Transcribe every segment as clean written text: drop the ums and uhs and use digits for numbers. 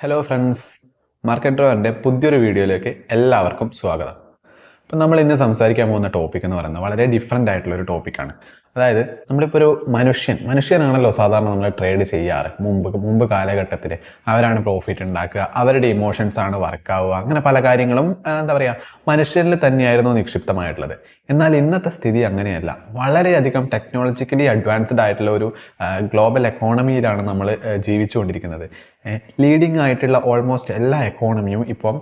Hello friends, market ഡ്രോവറിൻ്റെ പുതിയൊരു വീഡിയോയിലേക്ക് എല്ലാവർക്കും സ്വാഗതം. അപ്പം നമ്മൾ ഇന്ന് സംസാരിക്കാൻ പോകുന്ന ടോപ്പിക് എന്ന് പറയുന്നത് വളരെ ഡിഫറെൻ്റ് ആയിട്ടുള്ളൊരു ടോപ്പിക്കാണ്. അതായത് നമ്മളിപ്പോൾ ഒരു മനുഷ്യനാണല്ലോ സാധാരണ നമ്മൾ ട്രേഡ് ചെയ്യാറ്. മുമ്പ് കാലഘട്ടത്തിൽ അവരാണ് പ്രോഫിറ്റ് ഉണ്ടാക്കുക, അവരുടെ ഇമോഷൻസ് ആണ് വർക്കാവുക, അങ്ങനെ പല കാര്യങ്ങളും എന്താ പറയുക മനുഷ്യരിൽ തന്നെയായിരുന്നു നിക്ഷിപ്തമായിട്ടുള്ളത്. എന്നാൽ ഇന്നത്തെ സ്ഥിതി അങ്ങനെയല്ല. വളരെയധികം ടെക്നോളജിക്കലി അഡ്വാൻസ്ഡ് ആയിട്ടുള്ള ഒരു ഗ്ലോബൽ എക്കോണമിയിലാണ് നമ്മൾ ജീവിച്ചുകൊണ്ടിരിക്കുന്നത്. ലീഡിങ് ആയിട്ടുള്ള ഓൾമോസ്റ്റ് എല്ലാ എക്കോണമിയും ഇപ്പം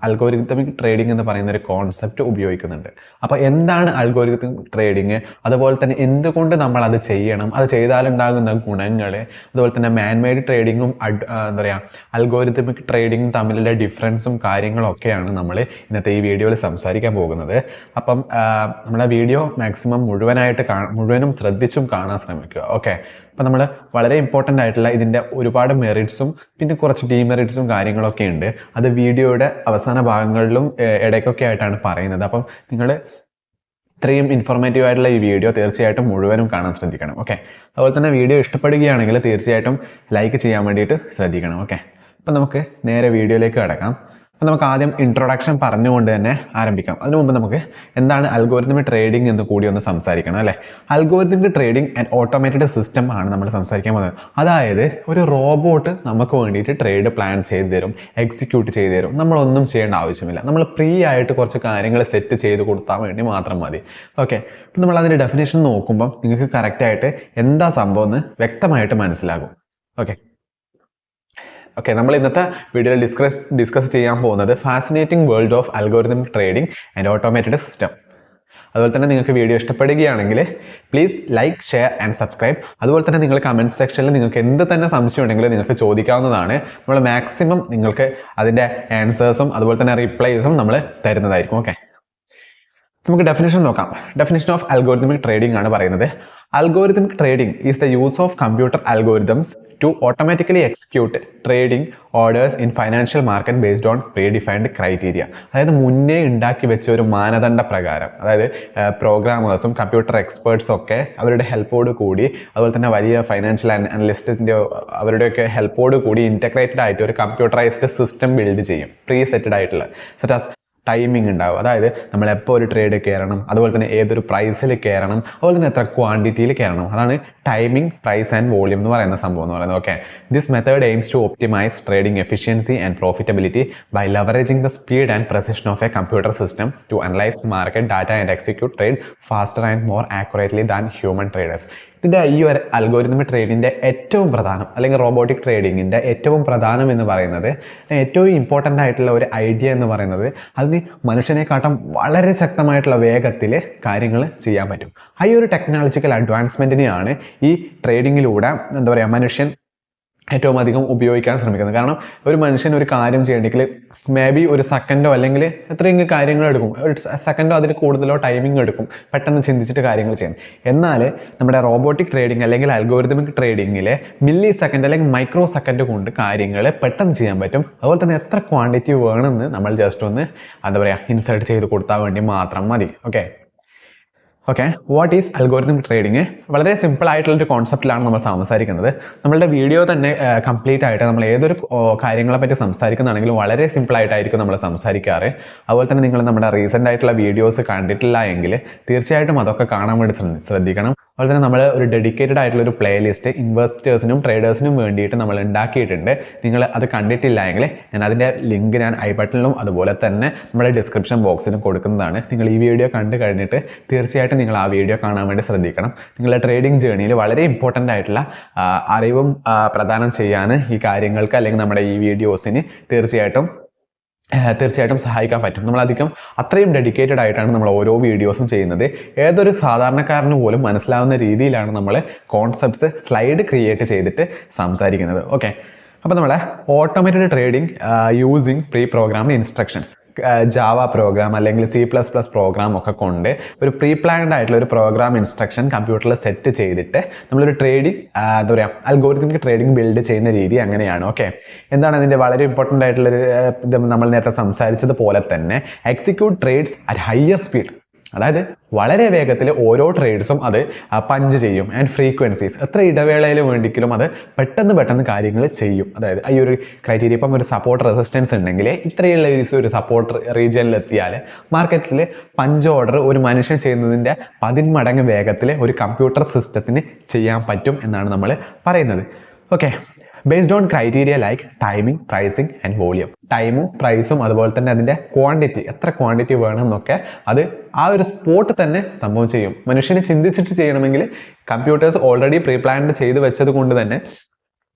അൽഗോരിതമിക് ട്രേഡിംഗ് എന്ന് പറയുന്ന ഒരു കോൺസെപ്റ്റ് ഉപയോഗിക്കുന്നുണ്ട്. അപ്പോൾ എന്താണ് അൽഗോരിതമിക് ട്രേഡിങ്, അതുപോലെ തന്നെ എന്തുകൊണ്ട് നമ്മൾ അത് ചെയ്യണം, അത് ചെയ്താലുണ്ടാകുന്ന ഗുണങ്ങൾ, അതുപോലെ തന്നെ മാൻമെയ്ഡ് ട്രേഡിങ്ങും എന്താ പറയുക അൽഗോരിതമിക് ട്രേഡിങ്ങും തമ്മിലുള്ള ഡിഫറൻസും കാര്യങ്ങളും ഒക്കെയാണ് നമ്മൾ ഇന്നത്തെ ഈ വീഡിയോയിൽ സംസാരിക്കാൻ പോകുന്നത്. അപ്പം നമ്മുടെ വീഡിയോ മാക്സിമം മുഴുവനും ശ്രദ്ധിച്ചും കാണാൻ ശ്രമിക്കുക. ഓക്കെ, അപ്പം നമ്മൾ വളരെ ഇമ്പോർട്ടൻ്റ് ആയിട്ടുള്ള ഇതിൻ്റെ ഒരുപാട് മെറിറ്റ്സും പിന്നെ കുറച്ച് ഡീമെറിറ്റ്സും കാര്യങ്ങളൊക്കെ ഉണ്ട്. അത് വീഡിയോയുടെ അവസാന ഭാഗങ്ങളിലും ഇടയ്ക്കൊക്കെ ആയിട്ടാണ് പറയുന്നത്. അപ്പം നിങ്ങൾ ഇത്രയും ഇൻഫോർമേറ്റീവ് ആയിട്ടുള്ള ഈ വീഡിയോ തീർച്ചയായിട്ടും മുഴുവനും കാണാൻ ശ്രദ്ധിക്കണം. ഓക്കെ, അതുപോലെ തന്നെ വീഡിയോ ഇഷ്ടപ്പെടുകയാണെങ്കിൽ തീർച്ചയായിട്ടും ലൈക്ക് ചെയ്യാൻ വേണ്ടിയിട്ട് ശ്രദ്ധിക്കണം. ഓക്കെ, അപ്പം നമുക്ക് നേരെ വീഡിയോയിലേക്ക് കിടക്കാം. അപ്പം നമുക്ക് ആദ്യം ഇൻട്രൊഡക്ഷൻ പറഞ്ഞുകൊണ്ട് തന്നെ ആരംഭിക്കാം. അതിനു മുമ്പ് നമുക്ക് എന്താണ് അൽഗോരിതമിക് ട്രേഡിംഗ് എന്ന് കൂടി ഒന്ന് സംസാരിക്കണം അല്ലേ. Algorithmic trading and automated system ആണ് നമ്മൾ സംസാരിക്കാൻ പോകുന്നത്. അതായത് ഒരു റോബോട്ട് നമുക്ക് വേണ്ടിയിട്ട് ട്രേഡ് പ്ലാൻ ചെയ്ത് തരും, എക്സിക്യൂട്ട് ചെയ്ത് തരും. നമ്മളൊന്നും ചെയ്യേണ്ട ആവശ്യമില്ല. നമ്മൾ ഫ്രീ ആയിട്ട് കുറച്ച് കാര്യങ്ങൾ സെറ്റ് ചെയ്ത് കൊടുത്താൽ വേണ്ടി മാത്രം മതി. ഓക്കെ, അപ്പം നമ്മൾ അതിൻ്റെ ഡെഫിനേഷൻ നോക്കുമ്പം നിങ്ങൾക്ക് കറക്റ്റായിട്ട് എന്താ സംഭവം എന്ന് വ്യക്തമായിട്ട് മനസ്സിലാകും. ഓക്കെ, നമ്മൾ ഇന്നത്തെ വീഡിയോയിൽ ഡിസ്കസ് ചെയ്യാൻ പോകുന്നത് fascinating world of algorithmic trading and automated system. അതുപോലെ തന്നെ നിങ്ങൾക്ക് വീഡിയോ ഇഷ്ടപ്പെടുകയാണെങ്കിൽ please like, share and subscribe. അതുപോലെ തന്നെ നിങ്ങൾ കമൻറ്റ് സെക്ഷനിൽ നിങ്ങൾക്ക് എന്ത് തന്നെ സംശയം ഉണ്ടെങ്കിലും നിങ്ങൾക്ക് ചോദിക്കാവുന്നതാണ്. നമ്മൾ മാക്സിമം നിങ്ങൾക്ക് അതിൻ്റെ ആൻസേഴ്സും അതുപോലെ തന്നെ റിപ്ലൈസും നമ്മൾ തരുന്നതായിരിക്കും. ഓക്കെ, നമുക്ക് ഡെഫിനേഷൻ നോക്കാം. ഡെഫിനേഷൻ ഓഫ് അൽഗോരിതമിക് ട്രേഡിംഗ് ആണ് പറയുന്നത്. Algorithmic trading is the use of computer algorithms to automatically execute trading orders in financial market based on predefined criteria. അതായത് മുന്നേ ഉണ്ടാക്കി വെച്ച ഒരു മാനദണ്ഡ പ്രകാരം, അതായത് പ്രോഗ്രാമേഴ്സും കമ്പ്യൂട്ടർ എക്സ്പേർട്സും ഒക്കെ അവരുടെ ഹെൽപ്പോട് കൂടി, അതുപോലെ തന്നെ വലിയ ഫൈനാൻഷ്യൽ അനലിസ്റ്റിൻ്റെ അവരുടെയൊക്കെ ഹെൽപ്പോട് കൂടി ഇൻറ്റഗ്രേറ്റഡ് ആയിട്ട് ഒരു കമ്പ്യൂട്ടറൈസ്ഡ് സിസ്റ്റം ബിൽഡ് ചെയ്യും. പ്രീ സെറ്റഡ് ആയിട്ടുള്ള സച്ച് ടൈമിംഗ് ഉണ്ടാവും. അതായത് നമ്മൾ എപ്പോൾ ഒരു ട്രേഡ് കയറണം, അതുപോലെ തന്നെ ഏതൊരു പ്രൈസിൽ കയറണം, അതുപോലെ തന്നെ എത്ര ക്വാണ്ടിറ്റിയിൽ കയറണം. അതാണ് ടൈമിംഗ്, പ്രൈസ് ആൻഡ് വോളിയം എന്ന് പറയുന്ന സംഭവം എന്ന് പറയുന്നത്. Okay, this method aims to optimise trading efficiency and profitability by leveraging the speed and precision of a computer system to analyze market data and execute trade faster and more accurately than human traders. ഇതിൻ്റെ ഈ ഒരു algorithmic ട്രേഡിൻ്റെ ഏറ്റവും പ്രധാനം, അല്ലെങ്കിൽ robotic ട്രേഡിങ്ങിൻ്റെ ഏറ്റവും പ്രധാനം എന്ന് പറയുന്നത്, ഏറ്റവും ഇമ്പോർട്ടൻ്റ് ആയിട്ടുള്ള ഒരു ഐഡിയ എന്ന് പറയുന്നത്, അതിന് മനുഷ്യനെക്കാട്ടും വളരെ ശക്തമായിട്ടുള്ള വേഗത്തിൽ കാര്യങ്ങൾ ചെയ്യാൻ പറ്റും. ആ ഒരു ടെക്നോളജിക്കൽ അഡ്വാൻസ്മെൻറ്റിനെയാണ് ഈ ട്രേഡിങ്ങിലൂടെ എന്താ പറയുക മനുഷ്യൻ ഏറ്റവും അധികം ഉപയോഗിക്കാൻ ശ്രമിക്കുന്നത്. കാരണം ഒരു മനുഷ്യൻ ഒരു കാര്യം ചെയ്യണമെങ്കിൽ മേ ബി ഒരു സെക്കൻഡോ അല്ലെങ്കിൽ എത്രയും കാര്യങ്ങൾ എടുക്കും, ഒരു സെക്കൻഡോ അതിൽ കൂടുതലോ ടൈമിംഗ് എടുക്കും പെട്ടെന്ന് ചിന്തിച്ചിട്ട് കാര്യങ്ങൾ ചെയ്യണം. എന്നാൽ നമ്മുടെ റോബോട്ടിക് ട്രേഡിംഗ് അല്ലെങ്കിൽ അൽഗോരിതമിക് ട്രേഡിങ്ങിൽ മില്ലി സെക്കൻഡ് അല്ലെങ്കിൽ മൈക്രോ സെക്കൻഡ് കൊണ്ട് കാര്യങ്ങൾ പെട്ടെന്ന് ചെയ്യാൻ പറ്റും. അതുപോലെ തന്നെ എത്ര ക്വാണ്ടിറ്റി വേണമെന്ന് നമ്മൾ ജസ്റ്റ് ഒന്ന് എന്താ പറയുക ഇൻസേർട്ട് ചെയ്ത് കൊടുത്താൽ വേണ്ടി മാത്രം മതി. Okay, what is algorithmic trading? വളരെ സിമ്പിൾ ആയിട്ടുള്ളൊരു കോൺസെപ്റ്റിലാണ് നമ്മൾ സംസാരിക്കുന്നത്. നമ്മളുടെ വീഡിയോ തന്നെ കംപ്ലീറ്റ് ആയിട്ട് നമ്മൾ ഏതൊരു കാര്യങ്ങളെ പറ്റി സംസാരിക്കുന്നതാണെങ്കിലും വളരെ സിമ്പിൾ ആയിട്ടായിരിക്കും നമ്മൾ സംസാരിക്കാറ്. അതുപോലെ തന്നെ നിങ്ങൾ നമ്മുടെ റീസെൻ്റ് ആയിട്ടുള്ള വീഡിയോസ് കണ്ടിട്ടില്ല എങ്കിൽ തീർച്ചയായിട്ടും അതൊക്കെ കാണാൻ വേണ്ടി ശ്രദ്ധിക്കണം. അതുപോലെ തന്നെ നമ്മൾ ഒരു ഡെഡിക്കേറ്റഡ് ആയിട്ടുള്ള ഒരു പ്ലേലിസ്റ്റ് ഇൻവെസ്റ്റേഴ്സിനും ട്രേഡേഴ്സിനും വേണ്ടിയിട്ട് നമ്മൾ ഉണ്ടാക്കിയിട്ടുണ്ട്. നിങ്ങൾ അത് കണ്ടിട്ടില്ല എങ്കിൽ ഞാൻ അതിൻ്റെ ലിങ്ക് ഐ ബട്ടണിലും അതുപോലെ തന്നെ നമ്മുടെ ഡിസ്ക്രിപ്ഷൻ ബോക്സിലും കൊടുക്കുന്നതാണ്. നിങ്ങൾ ഈ വീഡിയോ കണ്ടു കഴിഞ്ഞിട്ട് തീർച്ചയായിട്ടും നിങ്ങൾ ആ വീഡിയോ കാണാൻ വേണ്ടി ശ്രദ്ധിക്കണം. നിങ്ങളുടെ ട്രേഡിംഗ് ജേർണിയിൽ വളരെ ഇമ്പോർട്ടൻ്റ് ആയിട്ടുള്ള അറിവും പ്രദാനം ചെയ്യാൻ ഈ കാര്യങ്ങൾക്ക് അല്ലെങ്കിൽ നമ്മുടെ ഈ വീഡിയോസിന് തീർച്ചയായിട്ടും സഹായിക്കാൻ പറ്റും. നമ്മളധികം അത്രയും ഡെഡിക്കേറ്റഡ് ആയിട്ടാണ് നമ്മൾ ഓരോ വീഡിയോസും ചെയ്യുന്നത്. ഏതൊരു സാധാരണക്കാരന് പോലും മനസ്സിലാവുന്ന രീതിയിലാണ് നമ്മൾ കോൺസെപ്റ്റ്സ് സ്ലൈഡ് ക്രിയേറ്റ് ചെയ്തിട്ട് സംസാരിക്കുന്നത്. ഓക്കെ, അപ്പോൾ നമ്മളെ automated trading using pre programmed instructions, Java program അല്ലെങ്കിൽ C++ പ്രോഗ്രാം ഒക്കെ കൊണ്ട് ഒരു പ്രീ പ്ലാൻഡ് ആയിട്ടുള്ള ഒരു പ്രോഗ്രാം ഇൻസ്ട്രക്ഷൻ കമ്പ്യൂട്ടറിൽ സെറ്റ് ചെയ്തിട്ട് നമ്മളൊരു ട്രേഡിംഗ് എന്താ പറയുക അൽഗോരിതമിക് ട്രേഡിംഗ് ബിൽഡ് ചെയ്യുന്ന രീതി അങ്ങനെയാണ്. ഓക്കെ, എന്താണ് അതിൻ്റെ വളരെ ഇമ്പോർട്ടൻ്റ് ആയിട്ടുള്ളൊരു ഇത് നമ്മൾ നേരത്തെ സംസാരിച്ചതുപോലെ തന്നെ execute trades at higher speed. അതായത് വളരെ വേഗത്തിൽ ഓരോ ട്രേഡ്സും അത് പഞ്ച് ചെയ്യും. ആൻഡ് ഫ്രീക്വൻസീസ് എത്ര ഇടവേളയിൽ വേണ്ടിക്കലും അത് പെട്ടെന്ന് കാര്യങ്ങൾ ചെയ്യും. അതായത് ഈ ഒരു ക്രൈറ്റീരിയ ഇപ്പം ഒരു സപ്പോർട്ട് റെസിസ്റ്റൻസ് ഉണ്ടെങ്കിൽ ഇത്രയുള്ള ഒരു സപ്പോർട്ട് റീജിയനിൽ എത്തിയാൽ മാർക്കറ്റിൽ പഞ്ച് ഓർഡർ ഒരു മനുഷ്യൻ ചെയ്യുന്നതിൻ്റെ 10 മടങ്ങ് വേഗത്തിൽ ഒരു കമ്പ്യൂട്ടർ സിസ്റ്റത്തിന് ചെയ്യാൻ പറ്റും എന്നാണ് നമ്മൾ പറയുന്നത്. Okay, based on criteria like timing, pricing and volume. ടൈമും പ്രൈസും അതുപോലെ തന്നെ അതിൻ്റെ ക്വാണ്ടിറ്റി, എത്ര ക്വാണ്ടിറ്റി വേണം എന്നൊക്കെ അത് ആ ഒരു സ്പോട്ട് തന്നെ സംഭവം ചെയ്യും. മനുഷ്യന് ചിന്തിച്ചിട്ട് ചെയ്യണമെങ്കിൽ കമ്പ്യൂട്ടേഴ്സ് ഓൾറെഡി പ്രീ പ്ലാൻഡ് ചെയ്ത് വെച്ചത് കൊണ്ട് തന്നെ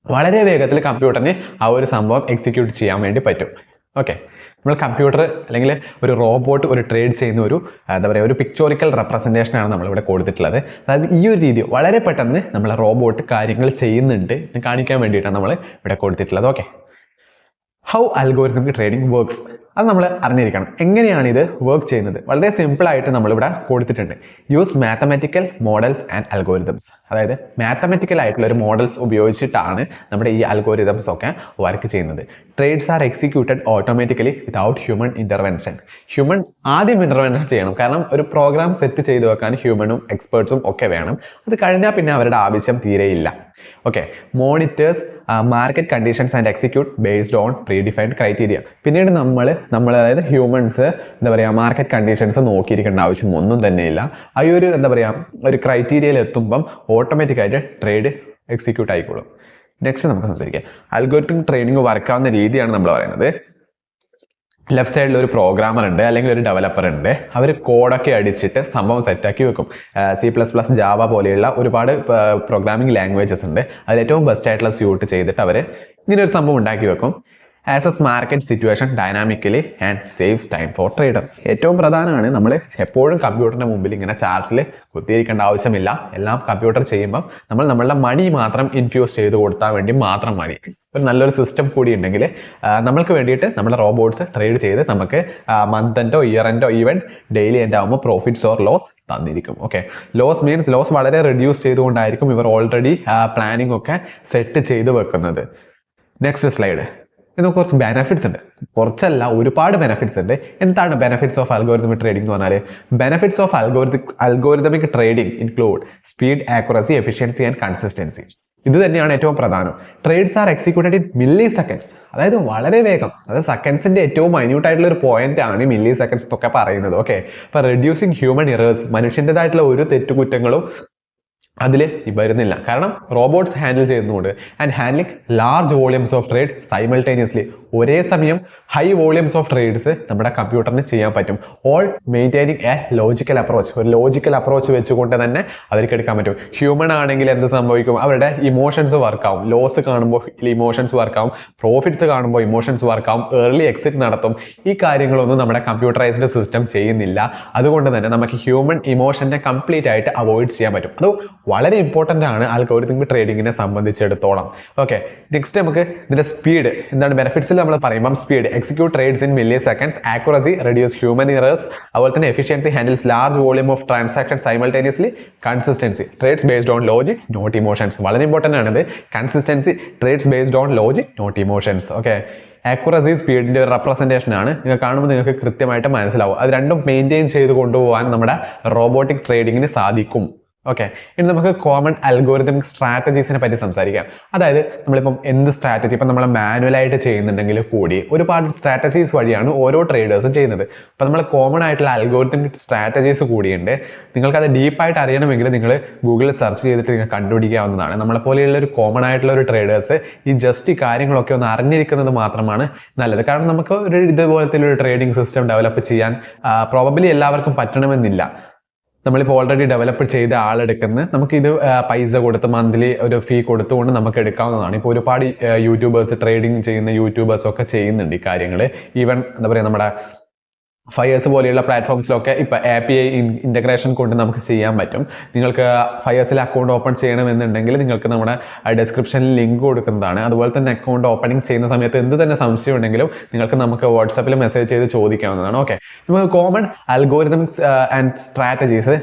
വളരെ വേഗത്തിൽ കമ്പ്യൂട്ടറിന് ആ ഒരു സംഭവം എക്സിക്യൂട്ട് ചെയ്യാൻ വേണ്ടി പറ്റും. ഓക്കെ, നമ്മൾ കമ്പ്യൂട്ടർ അല്ലെങ്കിൽ ഒരു റോബോട്ട് ഒരു ട്രേഡ് ചെയ്യുന്ന ഒരു എന്താ പറയുക ഒരു പിക്ചോറിക്കൽ റെപ്രസെൻറ്റേഷനാണ് നമ്മളിവിടെ കൊടുത്തിട്ടുള്ളത്. അതായത് ഈ ഒരു രീതി വളരെ പെട്ടെന്ന് നമ്മളെ റോബോട്ട് കാര്യങ്ങൾ ചെയ്യുന്നുണ്ട് കാണിക്കാൻ വേണ്ടിയിട്ടാണ് നമ്മൾ ഇവിടെ കൊടുത്തിട്ടുള്ളത്. Okay, how algorithmic trading works അത് നമ്മൾ അറിഞ്ഞിരിക്കണം. എങ്ങനെയാണ് ഇത് വർക്ക് ചെയ്യുന്നത്? വളരെ സിമ്പിളായിട്ട് നമ്മളിവിടെ കൊടുത്തിട്ടുണ്ട്. Use mathematical models and algorithms. അതായത് മാത്തമാറ്റിക്കൽ ആയിട്ടുള്ള ഒരു മോഡൽസ് ഉപയോഗിച്ചിട്ടാണ് നമ്മുടെ ഈ അൽഗോരിതംസ് ഒക്കെ വർക്ക് ചെയ്യുന്നത്. Trades are executed automatically without human intervention. Human ആദ്യം ഇൻ്റർവെൻഷൻ ചെയ്യണം. കാരണം ഒരു പ്രോഗ്രാം സെറ്റ് ചെയ്ത് വെക്കാൻ ഹ്യൂമനും എക്സ്പേർട്സും ഒക്കെ വേണം. അത് കഴിഞ്ഞാൽ പിന്നെ അവരുടെ ആവശ്യം തീരെയില്ല. Okay, monitors market conditions and execute based on predefined criteria. പിന്നീട് നമ്മൾ അതായത് ഹ്യൂമൻസ് എന്താ പറയുക മാർക്കറ്റ് കണ്ടീഷൻസ് നോക്കിയിരിക്കേണ്ട ആവശ്യം ഒന്നും തന്നെയില്ല. ആ ഒരു എന്താ പറയുക ഒരു ക്രൈറ്റീരിയയിൽ എത്തുമ്പം ഓട്ടോമാറ്റിക്കായിട്ട് ട്രേഡ് എക്സിക്യൂട്ട് ആയിക്കോളും. നെക്സ്റ്റ് നമുക്ക് സംസാരിക്കാം. അൽഗോരിതം ട്രേഡിംഗ് വർക്കാവുന്ന രീതിയാണ് നമ്മൾ പറയുന്നത്. ലെഫ്റ്റ് സൈഡിൽ ഒരു പ്രോഗ്രാമർ ഉണ്ട് അല്ലെങ്കിൽ ഒരു ഡെവലപ്പർ ഉണ്ട്. അവർ കോഡൊക്കെ അടിച്ചിട്ട് സംഭവം സെറ്റാക്കി വെക്കും. C++, ജാവ പോലെയുള്ള ഒരുപാട് പ്രോഗ്രാമിംഗ് ലാംഗ്വേജസ് ഉണ്ട്. അതിൽ ഏറ്റവും ബെസ്റ്റ് ആയിട്ടുള്ള സ്യൂട്ട് ചെയ്തിട്ട് അവർ ഇങ്ങനെ ഒരു സംഭവം ഉണ്ടാക്കി വെക്കും. Assess market situation dynamically and saves time for trader. ഏറ്റവും പ്രധാനമാണ് നമ്മൾ എപ്പോഴും കമ്പ്യൂട്ടറിൻ്റെ മുമ്പിൽ ഇങ്ങനെ ചാർട്ടിൽ കുത്തിയിരിക്കേണ്ട ആവശ്യമില്ല. എല്ലാം കമ്പ്യൂട്ടർ ചെയ്യുമ്പം നമ്മൾ നമ്മളുടെ മണി മാത്രം ഇൻഫ്യൂസ് ചെയ്ത് കൊടുത്താൽ വേണ്ടി മാത്രം മതി. ഒരു നല്ലൊരു സിസ്റ്റം കൂടി ഉണ്ടെങ്കിൽ നമ്മൾക്ക് വേണ്ടിയിട്ട് നമ്മുടെ റോബോട്ട്സ് ട്രേഡ് ചെയ്ത് നമുക്ക് മന്ത് എൻഡോ ഇയർ എൻഡോ ഈവൻ ഡെയിലി എൻഡ് ആകുമ്പോൾ പ്രോഫിറ്റ്സ് ഓർ ലോസ് തന്നിരിക്കും. ഓക്കെ, ലോസ് വളരെ റെഡ്യൂസ് ചെയ്തുകൊണ്ടായിരിക്കും ഇവർ ഓൾറെഡി പ്ലാനിങ് ഒക്കെ സെറ്റ് ചെയ്ത് വെക്കുന്നത്. Next slide. ഇതിന് കുറച്ച് ബെനിഫിറ്റ്സ് ഉണ്ട്. കുറച്ചല്ല, ഒരുപാട് ബെനിഫിറ്റ്സ് ഉണ്ട്. എന്താണ് ബെനിഫിറ്റ്സ് ഓഫ് അൽഗോരിതമിക് ട്രേഡിംഗ് എന്ന് പറഞ്ഞാൽ? Benefits of algorithmic trading include speed, accuracy, efficiency and consistency. ഇത് തന്നെയാണ് ഏറ്റവും പ്രധാനം. Trades are executed in milliseconds. അതായത് വളരെ വേഗം. അതായത് സെക്കൻഡ്സിന്റെ ഏറ്റവും മൈന്യൂട്ട് ആയിട്ടുള്ള ഒരു പോയിന്റ് ആണ് മില്ലി സെക്കൻഡ്സ് എന്നൊക്കെ പറയുന്നത്. ഓക്കെ, അപ്പോൾ റെഡ്യൂസിങ് ഹ്യൂമൻ എറേഴ്സ്. മനുഷ്യൻ്റെതായിട്ടുള്ള ഒരു തെറ്റുകുറ്റങ്ങളും അതിൽ വരുന്നില്ല. കാരണം റോബോട്ട്സ് ഹാൻഡിൽ ചെയ്യുന്നുണ്ട്. And handling large volumes of trade simultaneously. ഒരേ സമയം ഹൈ വോളിയൂംസ് ഓഫ് ട്രേഡ്സ് നമ്മുടെ കമ്പ്യൂട്ടറിന് ചെയ്യാൻ പറ്റും. All maintaining A logical approach. ഒരു ലോജിക്കൽ അപ്രോച്ച് വെച്ചുകൊണ്ട് തന്നെ അവർക്ക് എടുക്കാൻ പറ്റും. ഹ്യൂമൻ ആണെങ്കിൽ എന്ത് സംഭവിക്കും? അവരുടെ ഇമോഷൻസ് വർക്കാവും. ലോസ് കാണുമ്പോൾ ഇമോഷൻസ് വർക്കാവും, പ്രോഫിറ്റ്സ് കാണുമ്പോൾ ഇമോഷൻസ് വർക്കാവും, ഏർലി എക്സിറ്റ് നടത്തും. ഈ കാര്യങ്ങളൊന്നും നമ്മുടെ കമ്പ്യൂട്ടറൈസ്ഡ് സിസ്റ്റം ചെയ്യുന്നില്ല. അതുകൊണ്ട് തന്നെ നമുക്ക് ഹ്യൂമൻ ഇമോഷനെ കംപ്ലീറ്റ് ആയിട്ട് അവോയ്ഡ് ചെയ്യാൻ പറ്റും. അത് വളരെ ഇമ്പോർട്ടൻ്റ് ആണ് അൽഗോരിതമിക് ട്രേഡിങ്ങിനെ സംബന്ധിച്ചിടത്തോളം. ഓക്കെ, നെക്സ്റ്റ് നമുക്ക് ഇതിന്റെ സ്പീഡ് എന്താണ് ബെനിഫിറ്റ്സിൽ നമ്മൾ പറയുമ്പോൾ speed, execute trades in milliseconds, accuracy, reduce human errors, അതുപോലെ തന്നെ efficiency, handles large volume of transaction simultaneously, consistency, trades based on logic not emotions. വളരെ ഇമ്പോർട്ടൻ്റ് ആണ് ഇത്. Consistency, trades based on logic not emotions. Okay, accuracy സ്പീഡിന്റെ ഒരു representation ആണ്. നിങ്ങൾ കാണുമ്പോൾ നിങ്ങൾക്ക് കൃത്യമായിട്ട് മനസ്സിലാവും. അത് രണ്ടും മെയിൻറ്റെയിൻ ചെയ്ത് കൊണ്ടുപോകാൻ നമ്മുടെ റോബോട്ടിക് ട്രേഡിങ്ങിന് സാധിക്കും. ഓക്കെ, ഇനി നമുക്ക് കോമൺ അൽഗോരിതമിക് സ്ട്രാറ്റജീസിനെ പറ്റി സംസാരിക്കാം. അതായത് നമ്മളിപ്പം എന്ത് സ്ട്രാറ്റജി ഇപ്പം നമ്മൾ മാനുവലായിട്ട് ചെയ്യുന്നുണ്ടെങ്കിൽ കൂടി ഒരുപാട് സ്ട്രാറ്റജീസ് വഴിയാണ് ഓരോ ട്രേഡേഴ്സും ചെയ്യുന്നത്. അപ്പം നമ്മൾ കോമൺ ആയിട്ടുള്ള അൽഗോരിതമിക് സ്ട്രാറ്റജീസ് കൂടിയുണ്ട്. നിങ്ങൾക്കത് ഡീപ്പായിട്ട് അറിയണമെങ്കിൽ നിങ്ങൾ ഗൂഗിളിൽ സെർച്ച് ചെയ്തിട്ട് നിങ്ങൾ കണ്ടുപിടിക്കാവുന്നതാണ്. നമ്മളെപ്പോലെയുള്ള ഒരു കോമൺ ആയിട്ടുള്ള ഒരു ട്രേഡേഴ്സ് ഈ ജസ്റ്റ് ഈ കാര്യങ്ങളൊക്കെ ഒന്ന് അറിഞ്ഞിരിക്കുന്നത് മാത്രമാണ് നല്ലത്. കാരണം നമുക്ക് ഒരു ഇതുപോലത്തെ ഒരു ട്രേഡിംഗ് സിസ്റ്റം ഡെവലപ്പ് ചെയ്യാൻ പ്രോബബ്ലി എല്ലാവർക്കും പറ്റണമെന്നില്ല. നമ്മളിപ്പോൾ ഓൾറെഡി ഡെവലപ്പ് ചെയ്ത ആളെടുക്കുന്ന നമുക്കിത് പൈസ കൊടുത്ത് മന്ത്ലി ഒരു ഫീ കൊടുത്തുകൊണ്ട് നമുക്ക് എടുക്കാവുന്നതാണ്. ഇപ്പോൾ ഒരുപാട് യൂട്യൂബേഴ്സ് ട്രേഡിംഗ് ചെയ്യുന്ന യൂട്യൂബേഴ്സ് ഒക്കെ ചെയ്യുന്നുണ്ട് ഈ കാര്യങ്ങൾ. ഈവൻ എന്താ പറയുക നമ്മുടെ ഫയേഴ്സ് പോലെയുള്ള പ്ലാറ്റ്ഫോംസിലൊക്കെ ഇപ്പോൾ API ഇൻ്റഗ്രേഷൻ കൊണ്ട് നമുക്ക് ചെയ്യാൻ പറ്റും. നിങ്ങൾക്ക് ഫയേഴ്സിൽ അക്കൗണ്ട് ഓപ്പൺ ചെയ്യണമെന്നുണ്ടെങ്കിൽ നിങ്ങൾക്ക് നമ്മുടെ ഡിസ്ക്രിപ്ഷനിൽ ലിങ്ക് കൊടുക്കുന്നതാണ്. അതുപോലെ തന്നെ അക്കൗണ്ട് ഓപ്പണിംഗ് ചെയ്യുന്ന സമയത്ത് എന്ത് തന്നെ സംശയം ഉണ്ടെങ്കിലും നമുക്ക് വാട്സാപ്പിൽ മെസ്സേജ് ചെയ്ത് ചോദിക്കാവുന്നതാണ്. ഓക്കെ, നമുക്ക് കോമൺ അൽഗോരിതമിക്സ് ആൻഡ് സ്ട്രാറ്റജീസ്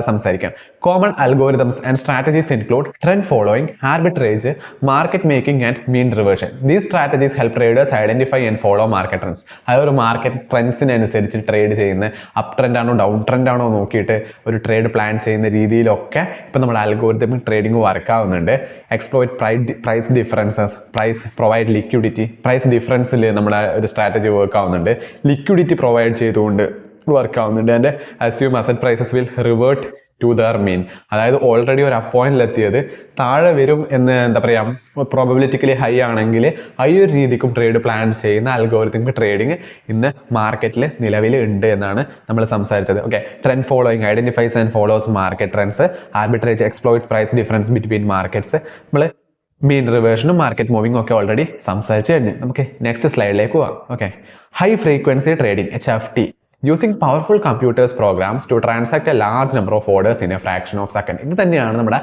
സംസാരിക്കാം. Common algorithms and strategies include trend following, arbitrage, market making, and mean reversion. These strategies help traders identify and follow market trends. അതൊരു മാർക്കറ്റ് ട്രെൻഡ്സിനനുസരിച്ച് ട്രേഡ് ചെയ്യുന്ന അപ് ട്രെൻഡ് ആണോ down trend ആണോ നോക്കിയിട്ട് ഒരു trade plan ചെയ്യുന്ന രീതിയിലൊക്കെ ഇപ്പം നമ്മുടെ അൽഗോരിതമിക് ട്രേഡിംഗ് വർക്ക് ആവുന്നുണ്ട്. Exploit price differences, provide liquidity. Price ഡിഫറൻസിൽ നമ്മുടെ ഒരു സ്ട്രാറ്റജി വർക്ക് ആവുന്നുണ്ട്. ലിക്വിഡിറ്റി പ്രൊവൈഡ് ചെയ്തുകൊണ്ട് വർക്ക് ആവുന്നുണ്ട്. And assume asset prices will revert to the mean. അതായത് ഓൾറെഡി ഒരു അപ്പോയിന്റിലെത്തിയത് താഴെ വരും എന്ന് എന്താ പറയുക പ്രോബബിലിറ്റിക്കലി ഹൈ ആണെങ്കിൽ ഈ ഒരു രീതിക്കും ട്രേഡ് പ്ലാൻ ചെയ്യുന്ന അൽഗോരിതമിക് ട്രേഡിംഗ് ഇന്ന് മാർക്കറ്റിൽ നിലവിൽ ഉണ്ട് എന്നാണ് നമ്മൾ സംസാരിച്ചത്. Okay, trend following identifies and follows market trends. Arbitrage exploit price difference between markets. നമ്മൾ മീൻ റിവേർഷനും മാർക്കറ്റ് മൂവിംഗ് ഒക്കെ ഓൾറെഡി സംസാരിച്ചു കഴിഞ്ഞു. നമുക്ക് നെക്സ്റ്റ് സ്ലൈഡിലേക്ക് പോവാം. Okay, high frequency trading HFT. Using powerful computers programs to transact a large number of orders in a fraction of a second. ഇത് തന്നെയാണ് നമ്മുടെ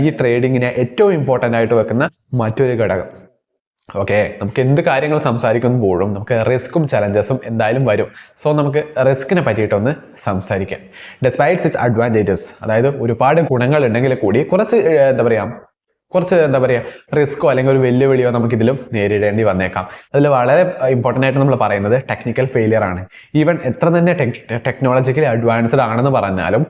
ഈ ട്രേഡിങ്ങിനെ ഏറ്റവും ഇമ്പോർട്ടൻ്റ് ആയിട്ട് വെക്കുന്ന മറ്റൊരു ഘടകം. ഓക്കെ, നമുക്ക് എന്ത് കാര്യങ്ങൾ സംസാരിക്കുമ്പോഴും നമുക്ക് റിസ്ക്കും ചലഞ്ചസും എന്തായാലും വരും. സോ നമുക്ക് റിസ്കിനെ പറ്റിയിട്ടൊന്ന് സംസാരിക്കാം. ഡെസ്പൈറ്റ് ഇറ്റ്സ് അഡ്വാൻറ്റേജസ്, അതായത് ഒരുപാട് ഗുണങ്ങൾ ഉണ്ടെങ്കിൽ കൂടി കുറച്ച് റിസ്ക്കോ അല്ലെങ്കിൽ ഒരു വെല്ലുവിളിയോ നമുക്കിതിലും നേരിടേണ്ടി വന്നേക്കാം. അതിൽ വളരെ ഇമ്പോർട്ടൻ്റ് ആയിട്ട് നമ്മൾ പറയുന്നത് ടെക്നിക്കൽ ഫെയിലിയർ ആണ്. ഈവൻ എത്ര തന്നെ ടെക്നോളജിക്കലി അഡ്വാൻസ്ഡ് ആണെന്ന് പറഞ്ഞാലും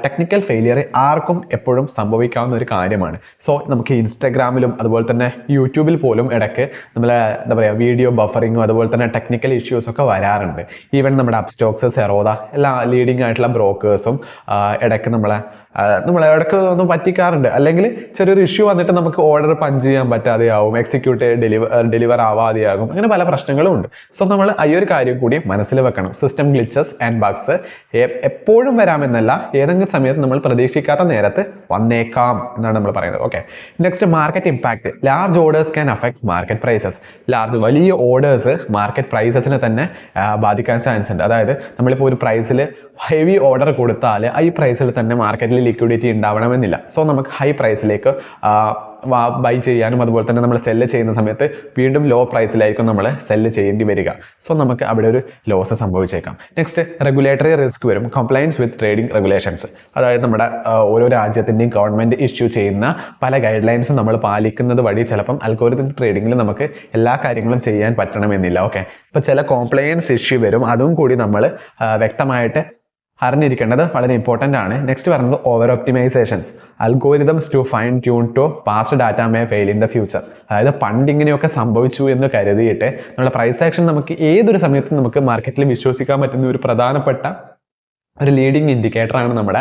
ടെക്നിക്കൽ ഫെയിലിയർ ആർക്കും എപ്പോഴും സംഭവിക്കാവുന്ന ഒരു കാര്യമാണ്. സോ നമുക്ക് ഇൻസ്റ്റാഗ്രാമിലും അതുപോലെ തന്നെ യൂട്യൂബിൽ പോലും ഇടയ്ക്ക് നമ്മൾ വീഡിയോ ബഫറിങ്ങും അതുപോലെ തന്നെ ടെക്നിക്കൽ ഇഷ്യൂസൊക്കെ വരാറുണ്ട്. ഈവൻ നമ്മുടെ അപ്സ്റ്റോക്സ്, സെറോദ എല്ലാ ലീഡിങ് ആയിട്ടുള്ള ബ്രോക്കേഴ്സും ഇടയ്ക്ക് നമ്മളെ ഒന്നും പറ്റിക്കാറുണ്ട്. അല്ലെങ്കിൽ ചെറിയൊരു ഇഷ്യൂ വന്നിട്ട് നമുക്ക് ഓർഡർ പഞ്ച് ചെയ്യാൻ പറ്റാതെയാവും, എക്സിക്യൂട്ട് ഡെലിവർ ആവാതെയാകും, അങ്ങനെ പല പ്രശ്നങ്ങളും ഉണ്ട്. സോ നമ്മൾ ഈ ഒരു കാര്യം കൂടി മനസ്സിൽ വെക്കണം. സിസ്റ്റം ഗ്ലിച്ചസ് ആൻഡ് ബഗ്സ് എപ്പോഴും വരാമെന്നല്ല, ഏതെങ്കിലും സമയത്ത് നമ്മൾ പ്രതീക്ഷിക്കാത്ത നേരത്ത് വന്നേക്കാം എന്നാണ് നമ്മൾ പറയുന്നത്. Okay, next market impact. Large orders can affect market prices. വലിയ ഓർഡേഴ്സ് മാർക്കറ്റ് പ്രൈസസിനെ തന്നെ ബാധിക്കാൻ ചാൻസ് ഉണ്ട്. അതായത് നമ്മളിപ്പോൾ ഒരു പ്രൈസിൽ ഹെവി ഓർഡർ കൊടുത്താൽ ഈ പ്രൈസിൽ തന്നെ മാർക്കറ്റിൽ ലിക്വിഡിറ്റി ഉണ്ടാവണമെന്നില്ല. സോ നമുക്ക് ഹൈ പ്രൈസിലേക്ക് ബൈ ചെയ്യാനും അതുപോലെ തന്നെ നമ്മൾ സെല്ല് ചെയ്യുന്ന സമയത്ത് വീണ്ടും ലോ പ്രൈസിലായിരിക്കും നമ്മൾ സെല്ല് ചെയ്യേണ്ടി വരിക. സോ നമുക്ക് അവിടെ ഒരു ലോസ് സംഭവിച്ചേക്കാം. നെക്സ്റ്റ് റെഗുലേറ്ററി റിസ്ക് വരും. കംപ്ലയൻസ് വിത്ത് ട്രേഡിംഗ് റെഗുലേഷൻസ്. അതായത് നമ്മുടെ ഓരോ രാജ്യത്തിൻ്റെയും ഗവൺമെൻറ് ഇഷ്യൂ ചെയ്യുന്ന പല ഗൈഡ് ലൈൻസും നമ്മൾ പാലിക്കുന്നത് വഴി ചിലപ്പം അൽഗോരിതം ട്രേഡിങ്ങിൽ നമുക്ക് എല്ലാ കാര്യങ്ങളും ചെയ്യാൻ പറ്റണമെന്നില്ല. ഓക്കെ, ഇപ്പോൾ ചില കോംപ്ലയൻസ് ഇഷ്യൂ വരും. അതും കൂടി നമ്മൾ വ്യക്തമായിട്ട് അറിഞ്ഞിരിക്കേണ്ടത് വളരെ ഇമ്പോർട്ടൻ്റ് ആണ്. നെക്സ്റ്റ് പറയുന്നത് over optimisations. Algorithms to fine tune to past data may fail in the future. അതായത് പണ്ട് ഇങ്ങനെയൊക്കെ സംഭവിച്ചു എന്ന് കരുതിയിട്ട് നമ്മുടെ പ്രൈസ് ആക്ഷൻ നമുക്ക് ഏതൊരു സമയത്തും നമുക്ക് മാർക്കറ്റിൽ വിശ്വസിക്കാൻ പറ്റുന്ന ഒരു പ്രധാനപ്പെട്ട ഒരു ലീഡിങ് ഇൻഡിക്കേറ്ററാണ് നമ്മുടെ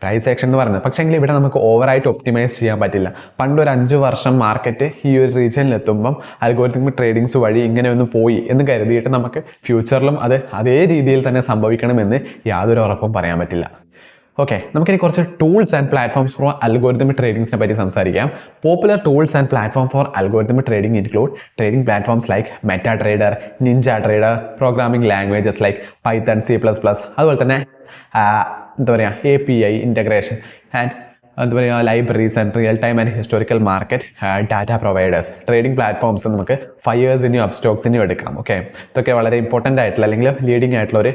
പ്രൈസ് ആക്ഷൻ എന്ന് പറയുന്നത്. പക്ഷേങ്കിൽ ഇവിടെ നമുക്ക് ഓവറായിട്ട് ഒപ്റ്റിമൈസ് ചെയ്യാൻ പറ്റില്ല. പണ്ട് ഒരു 5 വർഷം മാർക്കറ്റ് ഈ ഒരു റീജിയനിൽ എത്തുമ്പം അൽഗോരിതമിക് ട്രേഡിങ്സ് വഴി ഇങ്ങനെ ഒന്ന് പോയി എന്ന് കരുതിയിട്ട് നമുക്ക് ഫ്യൂച്ചറിലും അതേ രീതിയിൽ തന്നെ സംഭവിക്കണമെന്ന് യാതൊരു ഉറപ്പും പറയാൻ പറ്റില്ല. ഓക്കെ, നമുക്കിനി കുറച്ച് tools and platforms for algorithmic ട്രേഡിംഗ്സിനെ പറ്റി സംസാരിക്കാം. Popular tools and platform for algorithmic trading include trading platforms like MetaTrader, Ninja Trader, programming languages like Python, C++, അതുപോലെ തന്നെ API integration and libraries and real time and historical market data providers. Trading platforms നമുക്ക് ഫയേഴ്സിനെയും അപ്സ്റ്റോക്സിനെയും എടുക്കാം. Okay, ഇതൊക്കെ വളരെ important ആയിട്ടുള്ള അല്ലെങ്കിൽ leading ആയിട്ടുള്ള ഒരു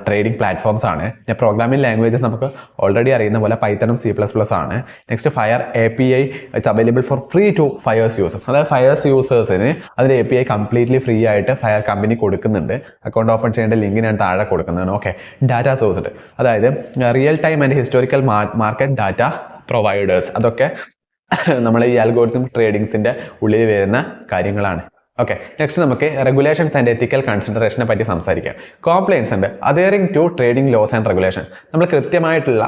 ട്രേഡിംഗ് പ്ലാറ്റ്ഫോംസ് ആണ്. പ്രോഗ്രാമിംഗ് ലാംഗ്വേജസ് നമുക്ക് ഓൾറെഡി അറിയുന്ന പോലെ പൈത്തണും C++ ആണ്. Next Fyers API it's available for free to Fyers users. അതായത് ഫയേഴ്സ് യൂസേഴ്സിന് അതിൻ്റെ API കംപ്ലീറ്റ്ലി ഫ്രീ ആയിട്ട് ഫയർ കമ്പനി കൊടുക്കുന്നുണ്ട്. അക്കൗണ്ട് ഓപ്പൺ ചെയ്യേണ്ട ലിങ്ക് ഞാൻ താഴെ കൊടുക്കുന്നതാണ്. ഓക്കെ, ഡാറ്റ സോഴ്സ്, അതായത് real time and historical market data providers. അതൊക്കെ നമ്മൾ ഈ അൽഗോരിതം ട്രേഡിങ്സിൻ്റെ ഉള്ളിൽ വരുന്ന കാര്യങ്ങളാണ്. ഓക്കെ, നെക്സ്റ്റ് നമുക്ക് റെഗുലേഷൻസ് ആൻഡ് എത്തിക്കൽ കൺസിഡറേഷനെ പറ്റി സംസാരിക്കാം. കോംപ്ലയൻസ് ഉണ്ട്. Adhering to trading laws and regulation. നമ്മൾ കൃത്യമായിട്ടുള്ള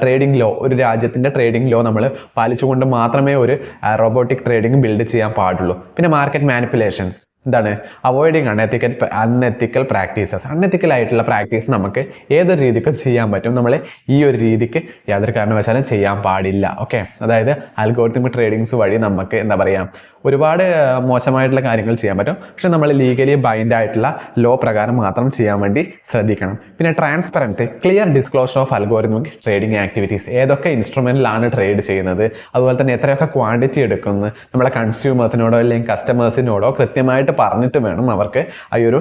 ട്രേഡിംഗ് ലോ, ഒരു രാജ്യത്തിൻ്റെ ട്രേഡിംഗ് ലോ നമ്മൾ പാലിച്ചുകൊണ്ട് മാത്രമേ ഒരു റോബോട്ടിക് ട്രേഡിംഗ് ബിൽഡ് ചെയ്യാൻ പാടുള്ളൂ. പിന്നെ മാർക്കറ്റ് മാനിപ്പുലേഷൻസ് എന്താണ്? Avoiding unethical practices. അൺഎത്തിക്കൽ ആയിട്ടുള്ള പ്രാക്ടീസ് നമുക്ക് ഏതൊരു രീതിക്കും ചെയ്യാൻ പറ്റും. നമ്മൾ ഈ ഒരു രീതിക്ക് യാതൊരു കാരണവശാലും ചെയ്യാൻ പാടില്ല. ഓക്കെ, അതായത് അൽഗോരിതമിക് ട്രേഡിങ്സ് വഴി നമുക്ക് ഒരുപാട് മോശമായിട്ടുള്ള കാര്യങ്ങൾ ചെയ്യാൻ പറ്റും. പക്ഷെ നമ്മൾ ലീഗലി ബൈൻഡ് ആയിട്ടുള്ള ലോ പ്രകാരം മാത്രം ചെയ്യാൻ വേണ്ടി ശ്രദ്ധിക്കണം. പിന്നെ transparency, clear disclosure of algorithmic trading activities. ഏതൊക്കെ ഇൻസ്ട്രുമെന്റിലാണ് ട്രേഡ് ചെയ്യുന്നത്, അതുപോലെ തന്നെ എത്രയൊക്കെ ക്വാണ്ടിറ്റി എടുക്കുന്നത്, നമ്മളെ കൺസ്യൂമേഴ്സിനോടോ അല്ലെങ്കിൽ കസ്റ്റമേഴ്സിനോടോ കൃത്യമായിട്ട് പറഞ്ഞിട്ട് വേണം അവർക്ക് ഈ ഒരു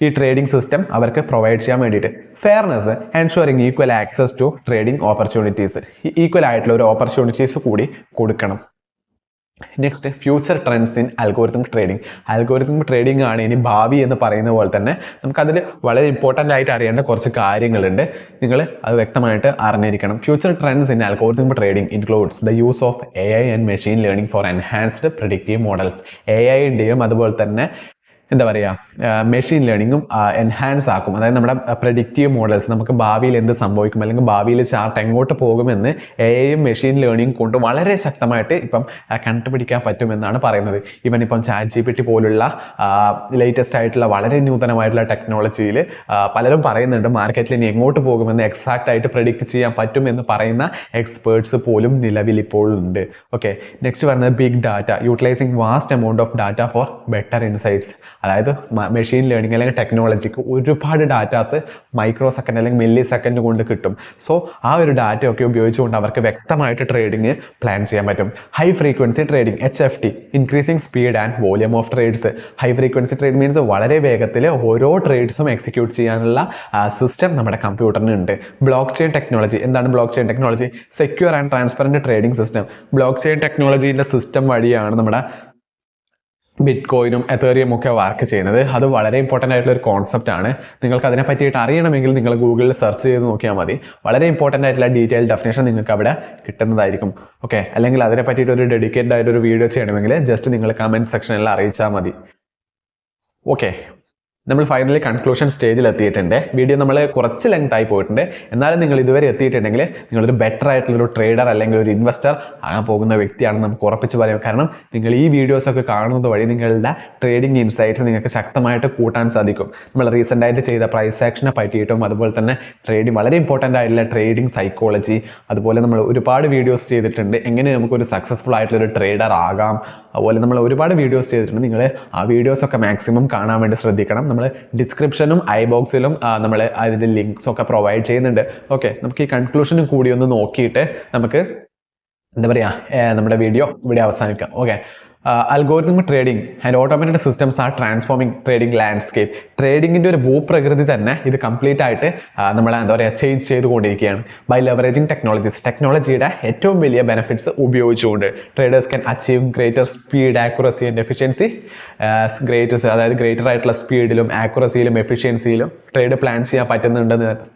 ഈ ട്രേഡിംഗ് സിസ്റ്റം അവർക്ക് പ്രൊവൈഡ് ചെയ്യാൻ വേണ്ടിയിട്ട്. Fairness, ensuring equal access to trading opportunities. Equal ആയിട്ടുള്ള ഒരു ഓപ്പർച്യൂണിറ്റീസ് കൂടി കൊടുക്കണം. Next, future trends in algorithm trading. Algorithm trading ആണ് ഇനി ഭാവി എന്ന് പറയുന്ന പോലെ തന്നെ നമുക്കതിൽ വളരെ ഇമ്പോർട്ടൻ്റ് ആയിട്ട് അറിയേണ്ട കുറച്ച് കാര്യങ്ങളുണ്ട്. നിങ്ങൾ അത് വ്യക്തമായിട്ട് അറിഞ്ഞിരിക്കണം. Future trends in algorithm trading includes the use of AI and machine learning for enhanced predictive models. AI-ൻ്റെയും അതുപോലെ തന്നെ എന്താ പറയുക, മെഷീൻ ലേണിങ്ങും എൻഹാൻസ് ആക്കും. അതായത് നമ്മുടെ പ്രെഡിക്റ്റീവ് മോഡൽസ്, നമുക്ക് ഭാവിയിൽ എന്ത് സംഭവിക്കും അല്ലെങ്കിൽ ഭാവിയിൽ ചാർട്ട് എങ്ങോട്ട് പോകുമെന്ന് AI-യും മെഷീൻ ലേണിംഗ് കൊണ്ട് വളരെ ശക്തമായിട്ട് ഇപ്പം കണ്ടുപിടിക്കാൻ പറ്റുമെന്നാണ് പറയുന്നത്. ഇവൻ ഇപ്പം ChatGPT പോലുള്ള ലേറ്റസ്റ്റ് ആയിട്ടുള്ള വളരെ നൂതനമായിട്ടുള്ള ടെക്നോളജിയിൽ പലരും പറയുന്നുണ്ട് മാർക്കറ്റിൽ ഇനി എങ്ങോട്ട് പോകുമെന്ന് എക്സാക്റ്റ് ആയിട്ട് പ്രെഡിക്റ്റ് ചെയ്യാൻ പറ്റുമെന്ന് പറയുന്ന എക്സ്പേർട്സ് പോലും നിലവിൽ ഇപ്പോഴുണ്ട്. ഓക്കെ, നെക്സ്റ്റ് പറയുന്നത് big data, utilising vast amount of data for better insights. അതായത് മെഷീൻ ലേണിംഗ് അല്ലെങ്കിൽ ടെക്നോളജിക്ക് ഒരുപാട് ഡാറ്റാസ് മൈക്രോ സെക്കൻഡ് അല്ലെങ്കിൽ മില്ലി സെക്കൻഡ് കൊണ്ട് കിട്ടും. സോ ആ ഒരു ഡാറ്റയൊക്കെ ഉപയോഗിച്ചുകൊണ്ട് അവർക്ക് വ്യക്തമായിട്ട് ട്രേഡിങ് പ്ലാൻ ചെയ്യാൻ പറ്റും. High frequency trading, HFT, increasing speed and volume of trades. High frequency trade means വളരെ വേഗത്തിൽ ഓരോ ട്രേഡ്സും എക്സിക്യൂട്ട് ചെയ്യാനുള്ള സിസ്റ്റം നമ്മുടെ കമ്പ്യൂട്ടറിന് ഉണ്ട്. Block chain technology. എന്താണ് block chain technology? Secure and transparent trading system. ബ്ലോക്ക് ചെയിൻ ടെക്നോളജീൻ്റെ സിസ്റ്റം വഴിയാണ് നമ്മുടെ ബിറ്റ് കോയിനും എത്തേറിയം ഒക്കെ വർക്ക് ചെയ്യുന്നത്. അത് വളരെ ഇമ്പോർട്ടൻ്റ് ആയിട്ടുള്ള ഒരു കോൺസെപ്റ്റ് ആണ്. നിങ്ങൾക്ക് അതിനെ പറ്റിയിട്ട് അറിയണമെങ്കിൽ നിങ്ങൾ ഗൂഗിളിൽ സെർച്ച് ചെയ്ത് നോക്കിയാൽ മതി. വളരെ ഇമ്പോർട്ടൻ്റ് ആയിട്ടുള്ള ഡീറ്റെയിൽ ഡെഫിനേഷൻ നിങ്ങൾക്ക് അവിടെ കിട്ടുന്നതായിരിക്കും. ഓക്കെ, അല്ലെങ്കിൽ അതിനെ പറ്റിയിട്ട് ഒരു ഡെഡിക്കേറ്റഡ് ആയിട്ട് ഒരു വീഡിയോ ചെയ്യണമെങ്കിൽ ജസ്റ്റ് നിങ്ങൾ കമൻറ്റ് സെക്ഷനിൽ അറിയിച്ചാൽ മതി. ഓക്കെ, നമ്മൾ ഫൈനലി കൺക്ലൂഷൻ സ്റ്റേജിൽ എത്തിയിട്ടുണ്ട്. വീഡിയോ നമ്മൾ കുറച്ച് ലെങ്ത് ആയി പോയിട്ടുണ്ട്. എന്നാലും നിങ്ങൾ ഇതുവരെ എത്തിയിട്ടുണ്ടെങ്കിൽ നിങ്ങളൊരു ബെറ്റർ ആയിട്ടുള്ളൊരു ട്രേഡർ അല്ലെങ്കിൽ ഒരു ഇൻവെസ്റ്റർ ആകാൻ പോകുന്ന വ്യക്തിയാണെന്ന് നമുക്ക് ഉറപ്പിച്ച് പറയാം. കാരണം നിങ്ങൾ ഈ വീഡിയോസൊക്കെ കാണുന്നത് വഴി നിങ്ങളുടെ ട്രേഡിംഗ് ഇൻസൈറ്റ്സ് നിങ്ങൾക്ക് ശക്തമായിട്ട് കൂട്ടാൻ സാധിക്കും. നമ്മൾ റീസെൻ്റ് ആയിട്ട് ചെയ്ത പ്രൈസ് ആക്ഷനെ പറ്റിയിട്ടും അതുപോലെ തന്നെ ട്രേഡിംഗ് വളരെ ഇമ്പോർട്ടൻ്റ് ആയിട്ടുള്ള ട്രേഡിംഗ് സൈക്കോളജി, അതുപോലെ നമ്മൾ ഒരുപാട് വീഡിയോസ് ചെയ്തിട്ടുണ്ട് എങ്ങനെ നമുക്കൊരു സക്സസ്ഫുൾ ആയിട്ടുള്ളൊരു ട്രേഡർ ആകാം. അതുപോലെ നമ്മൾ ഒരുപാട് വീഡിയോസ് ചെയ്തിട്ടുണ്ട്. നിങ്ങൾ ആ വീഡിയോസൊക്കെ മാക്സിമം കാണാൻ വേണ്ടി ശ്രദ്ധിക്കണം. നമ്മൾ ഡിസ്ക്രിപ്ഷനും ഐബോക്സിലും നമ്മൾ അതിൻ്റെ ലിങ്ക്സൊക്കെ പ്രൊവൈഡ് ചെയ്യുന്നുണ്ട്. ഓക്കെ, നമുക്ക് ഈ കൺക്ലൂഷനും കൂടി ഒന്ന് നോക്കിയിട്ട് നമുക്ക് എന്താ പറയുക നമ്മുടെ വീഡിയോ ഇവിടെ അവസാനിക്കാം. Okay, algorithmic trading and automated systems are transforming trading landscape. ട്രേഡിങ്ങിൻ്റെ ഒരു ഭൂപ്രകൃതി തന്നെ ഇത് കംപ്ലീറ്റ് ആയിട്ട് നമ്മൾ എന്താ പറയുക ചേഞ്ച് ചെയ്തുകൊണ്ടിരിക്കുകയാണ്. ബൈ ലെവറേജിങ് ടെക്നോളജീസ്, ടെക്നോളജിയുടെ ഏറ്റവും വലിയ ബെനിഫിറ്റ്സ് ഉപയോഗിച്ചുകൊണ്ട് traders can achieve greater speed, accuracy and efficiency. അതായത് ഗ്രേറ്റർ ആയിട്ടുള്ള സ്പീഡിലും ആക്യുറസിയിലും എഫിഷ്യൻസിയിലും ട്രേഡ് പ്ലാൻ ചെയ്യാൻ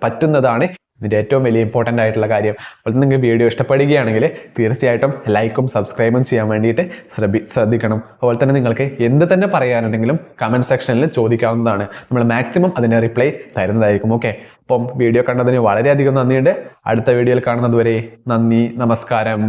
പറ്റുന്നതാണ് ഇതിൻ്റെ ഏറ്റവും വലിയ ഇമ്പോർട്ടൻ്റ് ആയിട്ടുള്ള കാര്യം. അപ്പോൾ നിങ്ങൾക്ക് വീഡിയോ ഇഷ്ടപ്പെടുകയാണെങ്കിൽ തീർച്ചയായിട്ടും ലൈക്കും സബ്സ്ക്രൈബും ചെയ്യാൻ വേണ്ടിയിട്ട് ശ്രദ്ധിക്കണം. അതുപോലെ തന്നെ നിങ്ങൾക്ക് എന്ത് തന്നെ പറയാനുണ്ടെങ്കിലും കമൻറ്റ് സെക്ഷനിൽ ചോദിക്കാവുന്നതാണ്. നമ്മൾ മാക്സിമം അതിന് റിപ്ലൈ തരുന്നതായിരിക്കും. ഓക്കെ, അപ്പം വീഡിയോ കണ്ടതിന് വളരെയധികം നന്ദിയുണ്ട്. അടുത്ത വീഡിയോയിൽ കാണുന്നത് വരെ നന്ദി, നമസ്കാരം.